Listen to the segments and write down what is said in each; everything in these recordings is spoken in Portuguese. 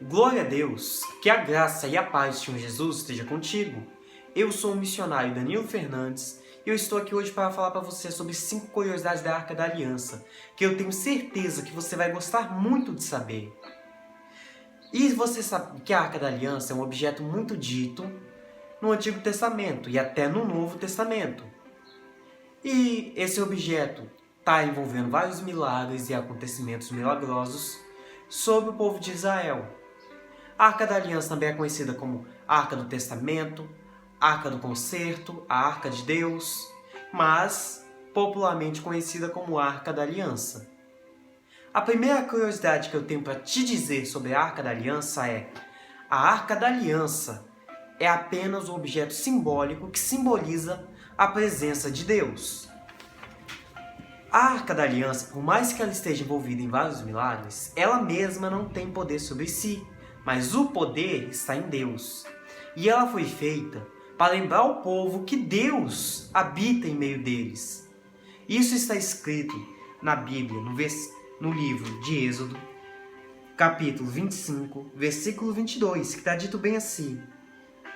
Glória a Deus, que a graça e a paz do Senhor Jesus esteja contigo. Eu sou o missionário Danilo Fernandes e eu estou aqui hoje para falar para você sobre 5 curiosidades da Arca da Aliança, que eu tenho certeza que você vai gostar muito de saber. E você sabe que a Arca da Aliança é um objeto muito dito no Antigo Testamento e até no Novo Testamento. E esse objeto está envolvendo vários milagres e acontecimentos milagrosos sobre o povo de Israel. A Arca da Aliança também é conhecida como Arca do Testamento, Arca do Concerto, a Arca de Deus, mas popularmente conhecida como Arca da Aliança. A primeira curiosidade que eu tenho para te dizer sobre a Arca da Aliança é: a Arca da Aliança é apenas um objeto simbólico que simboliza a presença de Deus. A Arca da Aliança, por mais que ela esteja envolvida em vários milagres, ela mesma não tem poder sobre si, mas o poder está em Deus. E ela foi feita para lembrar o povo que Deus habita em meio deles. Isso está escrito na Bíblia, no livro de Êxodo, capítulo 25, versículo 22, que está dito bem assim: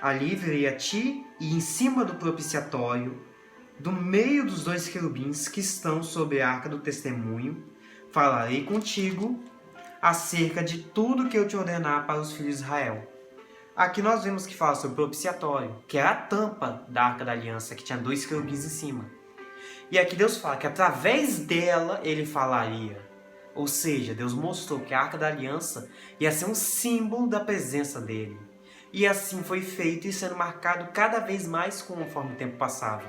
Ali virei a ti, e em cima do propiciatório, do meio dos 2 querubins que estão sobre a arca do testemunho, falarei contigo acerca de tudo que eu te ordenar para os filhos de Israel. Aqui nós vemos que fala sobre o propiciatório, que era a tampa da Arca da Aliança, que tinha 2 querubins em cima. E aqui Deus fala que através dela ele falaria. Ou seja, Deus mostrou que a Arca da Aliança ia ser um símbolo da presença dele. E assim foi feito e sendo marcado cada vez mais conforme o tempo passava.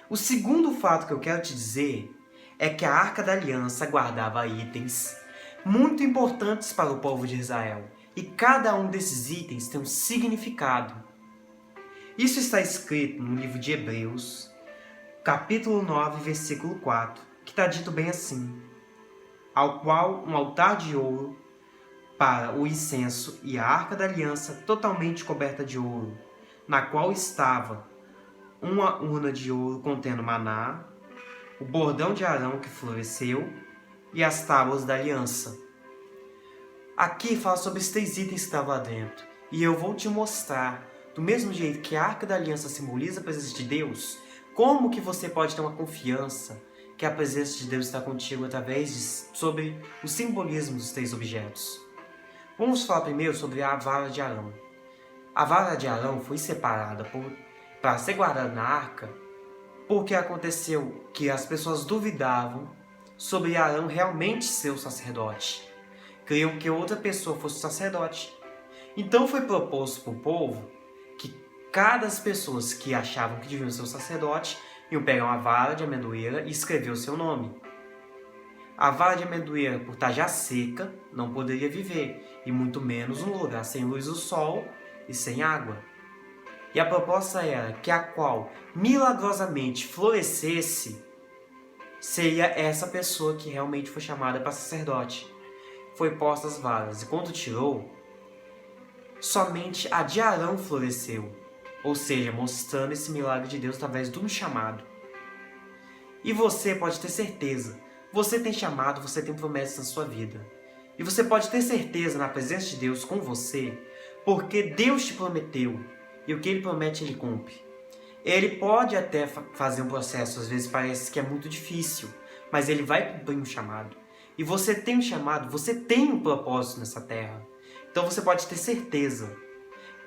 O segundo fato que eu quero te dizer é que a Arca da Aliança guardava itens muito importantes para o povo de Israel, e cada um desses itens tem um significado. Isso está escrito no livro de Hebreus, capítulo 9, versículo 4, que está dito bem assim: ao qual um altar de ouro para o incenso e a Arca da Aliança totalmente coberta de ouro, na qual estava uma urna de ouro contendo maná, o bordão de Arão que floresceu e as tábuas da aliança. Aqui fala sobre os 3 itens que estavam lá dentro. E eu vou te mostrar, do mesmo jeito que a Arca da Aliança simboliza a presença de Deus, como que você pode ter uma confiança que a presença de Deus está contigo sobre o simbolismo dos 3 objetos. Vamos falar primeiro sobre a vara de Arão. A vara de Arão foi separada para ser guardada na arca, porque aconteceu que as pessoas duvidavam sobre Arão realmente ser o sacerdote. Queriam que outra pessoa fosse o sacerdote. Então foi proposto para o povo que cada das pessoas que achavam que deviam ser o sacerdote iam pegar uma vara de amendoeira e escrever o seu nome. A vara de amendoeira, por estar já seca, não poderia viver, e muito menos num lugar sem luz do sol e sem água. E a proposta era que a qual milagrosamente florescesse seria essa pessoa que realmente foi chamada para sacerdote. Foi posta as varas, e quando tirou, somente a de Arão floresceu, ou seja, mostrando esse milagre de Deus através de um chamado. E você pode ter certeza, você tem chamado, você tem promessas na sua vida. E você pode ter certeza na presença de Deus com você, porque Deus te prometeu, e o que Ele promete, Ele cumpre. Ele pode até fazer um processo, às vezes parece que é muito difícil, mas Ele vai cumprir um chamado. E você tem um chamado, você tem um propósito nessa terra. Então você pode ter certeza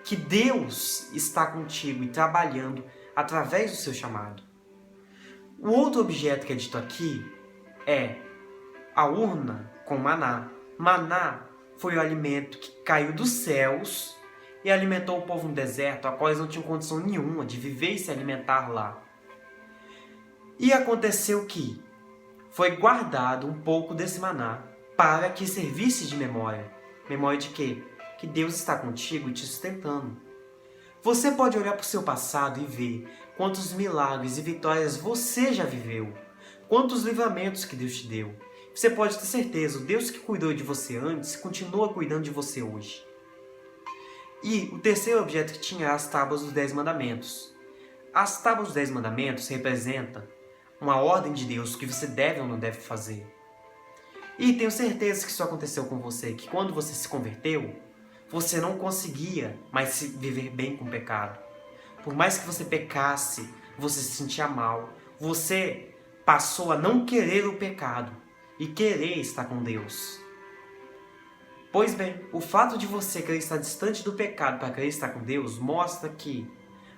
que Deus está contigo e trabalhando através do seu chamado. O outro objeto que é dito aqui é a urna com maná. Maná foi o alimento que caiu dos céus e alimentou o povo no deserto, a qual eles não tinham condição nenhuma de viver e se alimentar lá. E aconteceu que foi guardado um pouco desse maná para que servisse de memória. Memória de quê? Que Deus está contigo e te sustentando. Você pode olhar para o seu passado e ver quantos milagres e vitórias você já viveu, quantos livramentos que Deus te deu. Você pode ter certeza, o Deus que cuidou de você antes continua cuidando de você hoje. E o terceiro objeto que tinha as tábuas dos 10 mandamentos. As tábuas dos 10 mandamentos representam uma ordem de Deus que você deve ou não deve fazer. E tenho certeza que isso aconteceu com você, que quando você se converteu, você não conseguia mais viver bem com o pecado. Por mais que você pecasse, você se sentia mal. Você passou a não querer o pecado e querer estar com Deus. Pois bem, o fato de você querer estar distante do pecado para querer estar com Deus mostra que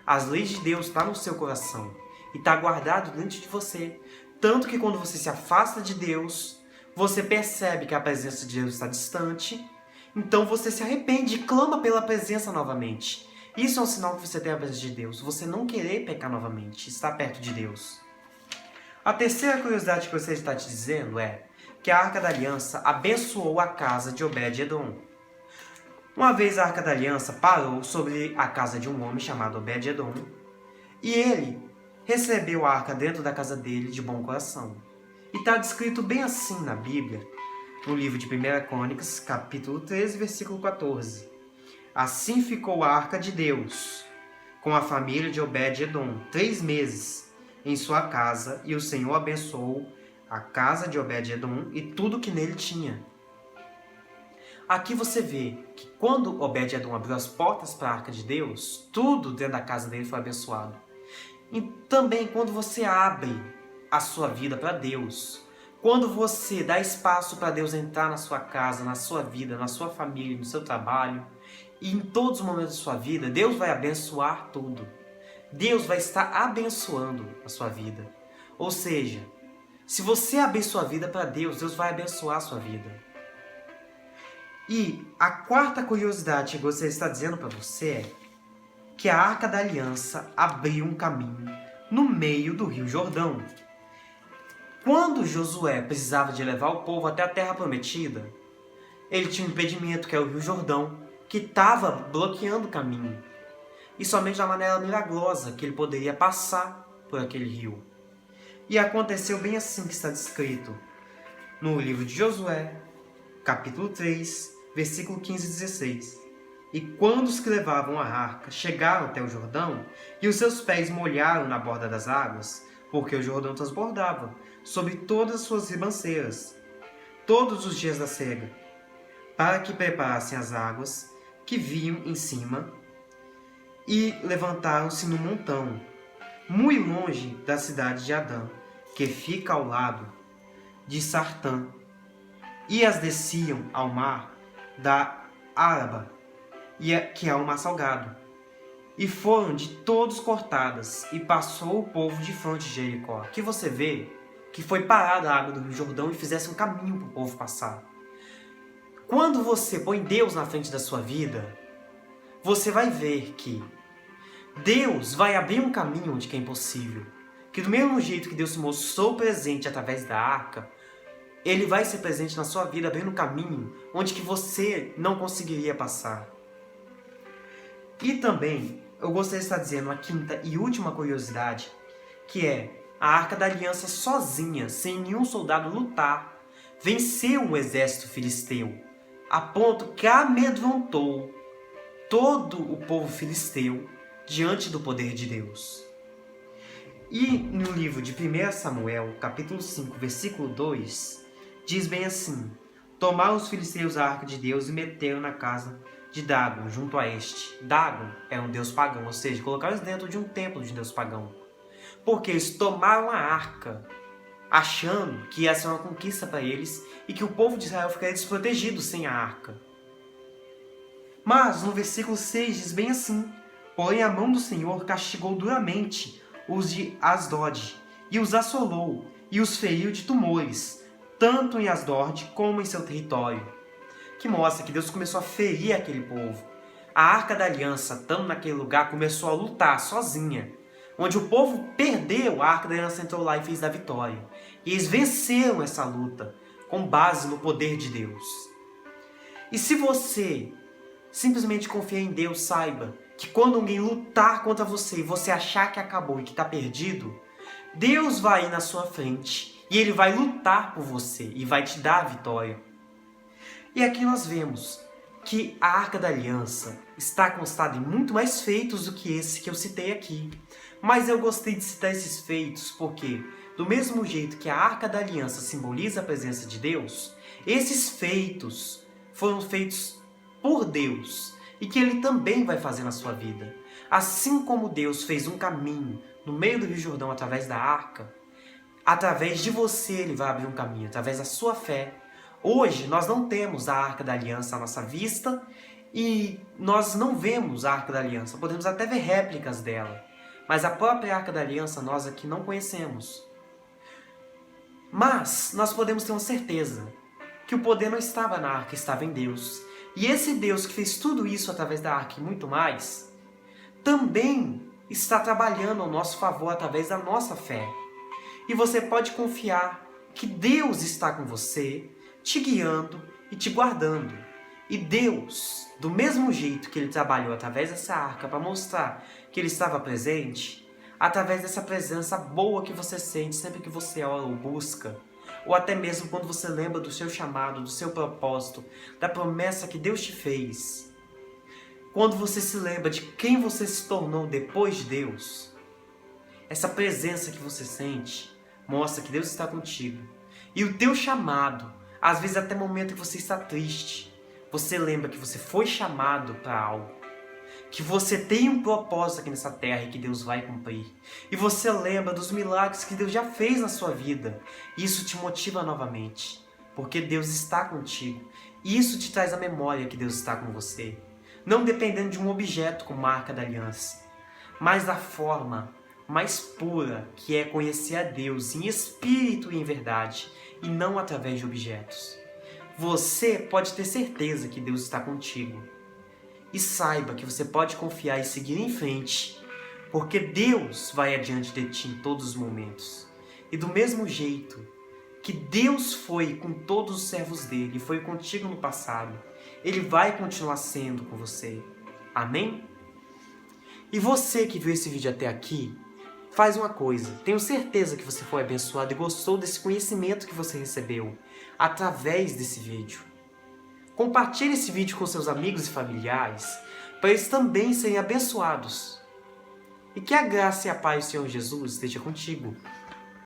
as leis de Deus estão no seu coração e está guardado dentro de você. Tanto que quando você se afasta de Deus, você percebe que a presença de Deus está distante, então você se arrepende e clama pela presença novamente. Isso é um sinal que você tem a presença de Deus, você não querer pecar novamente, estar perto de Deus. A terceira curiosidade que você está te dizendo é que a Arca da Aliança abençoou a casa de Obed-Edom. Uma vez a Arca da Aliança parou sobre a casa de um homem chamado Obed-Edom, e ele recebeu a arca dentro da casa dele de bom coração. E está descrito bem assim na Bíblia, no livro de 1 Crônicas, capítulo 13, versículo 14. Assim ficou a arca de Deus com a família de Obed-Edom 3 meses em sua casa, e o Senhor abençoou a casa de Obed-Edom e tudo que nele tinha. Aqui você vê que quando Obed-Edom abriu as portas para a arca de Deus, tudo dentro da casa dele foi abençoado. E também quando você abre a sua vida para Deus, quando você dá espaço para Deus entrar na sua casa, na sua vida, na sua família, no seu trabalho, e em todos os momentos da sua vida, Deus vai abençoar tudo. Deus vai estar abençoando a sua vida. Ou seja, se você abrir sua vida para Deus, Deus vai abençoar a sua vida. E a quarta curiosidade que você está dizendo para você é que a Arca da Aliança abriu um caminho no meio do Rio Jordão. Quando Josué precisava de levar o povo até a Terra Prometida, ele tinha um impedimento, que é o Rio Jordão, que estava bloqueando o caminho. E somente da maneira milagrosa que ele poderia passar por aquele rio. E aconteceu bem assim que está descrito no livro de Josué, capítulo 3, versículo 15 e 16. E quando os que levavam a arca chegaram até o Jordão, e os seus pés molharam na borda das águas, porque o Jordão transbordava sobre todas as suas ribanceiras, todos os dias da cega, para que preparassem as águas que vinham em cima, e levantaram-se no montão, muito longe da cidade de Adã, que fica ao lado de Sartã, e as desciam ao mar da Araba, que é o mar salgado. E foram de todos cortadas, e passou o povo de fronte de Jericó. Aqui você vê que foi parada a água do Rio Jordão e fizesse um caminho para o povo passar. Quando você põe Deus na frente da sua vida, você vai ver que Deus vai abrir um caminho onde que é impossível. Que do mesmo jeito que Deus se mostrou presente através da arca, Ele vai ser presente na sua vida, abrindo um caminho onde que você não conseguiria passar. E também, eu gostaria de estar dizendo a quinta e última curiosidade, que é a Arca da Aliança sozinha, sem nenhum soldado lutar, venceu um exército filisteu, a ponto que amedrontou todo o povo filisteu diante do poder de Deus. E no livro de 1 Samuel, capítulo 5, versículo 2, diz bem assim: tomaram os filisteus a arca de Deus e meteram na casa de Dagon, junto a este. Dagon é um deus pagão, ou seja, colocaram eles dentro de um templo de um deus pagão. Porque eles tomaram a arca, achando que ia ser uma conquista para eles e que o povo de Israel ficaria desprotegido sem a arca. Mas no versículo 6 diz bem assim: porém a mão do Senhor castigou duramente os de Asdod, e os assolou, e os feriu de tumores, tanto em Asdod como em seu território. Que mostra que Deus começou a ferir aquele povo. A Arca da Aliança, estando naquele lugar, começou a lutar sozinha. Onde o povo perdeu, a Arca da Aliança entrou lá e fez da vitória. E eles venceram essa luta, com base no poder de Deus. E se você simplesmente confia em Deus, saiba que quando alguém lutar contra você e você achar que acabou e que está perdido, Deus vai ir na sua frente e Ele vai lutar por você e vai te dar a vitória. E aqui nós vemos que a Arca da Aliança está constada em muito mais feitos do que esse que eu citei aqui. Mas eu gostei de citar esses feitos porque Do mesmo jeito que a Arca da Aliança simboliza a presença de Deus, esses feitos foram feitos por Deus e que Ele também vai fazer na sua vida. Assim como Deus fez um caminho no meio do Rio Jordão através da arca, através de você Ele vai abrir um caminho, através da sua fé. Hoje nós não temos a Arca da Aliança à nossa vista e nós não vemos a Arca da Aliança. Podemos até ver réplicas dela, mas a própria Arca da Aliança nós aqui não conhecemos. Mas nós podemos ter uma certeza que o poder não estava na arca, estava em Deus. E esse Deus que fez tudo isso através da arca e muito mais, também está trabalhando ao nosso favor através da nossa fé. E você pode confiar que Deus está com você, te guiando e te guardando. E Deus, do mesmo jeito que Ele trabalhou através dessa arca para mostrar que Ele estava presente, através dessa presença boa que você sente sempre que você ora ou busca, ou até mesmo quando você lembra do seu chamado, do seu propósito, da promessa que Deus te fez. Quando você se lembra de quem você se tornou depois de Deus, essa presença que você sente mostra que Deus está contigo. E o teu chamado, às vezes até o momento que você está triste, você lembra que você foi chamado para algo. Que você tem um propósito aqui nessa terra e que Deus vai cumprir. E você lembra dos milagres que Deus já fez na sua vida. E isso te motiva novamente. Porque Deus está contigo. E isso te traz a memória que Deus está com você. Não dependendo de um objeto como marca da aliança, mas da forma mais pura que é conhecer a Deus em espírito e em verdade. E não através de objetos. Você pode ter certeza que Deus está contigo. E saiba que você pode confiar e seguir em frente, porque Deus vai adiante de ti em todos os momentos. E do mesmo jeito que Deus foi com todos os servos dele, e foi contigo no passado, Ele vai continuar sendo com você. Amém? E você que viu esse vídeo até aqui, faz uma coisa. Tenho certeza que você foi abençoado e gostou desse conhecimento que você recebeu através desse vídeo. Compartilhe esse vídeo com seus amigos e familiares, para eles também serem abençoados. E que a graça e a paz do Senhor Jesus esteja contigo.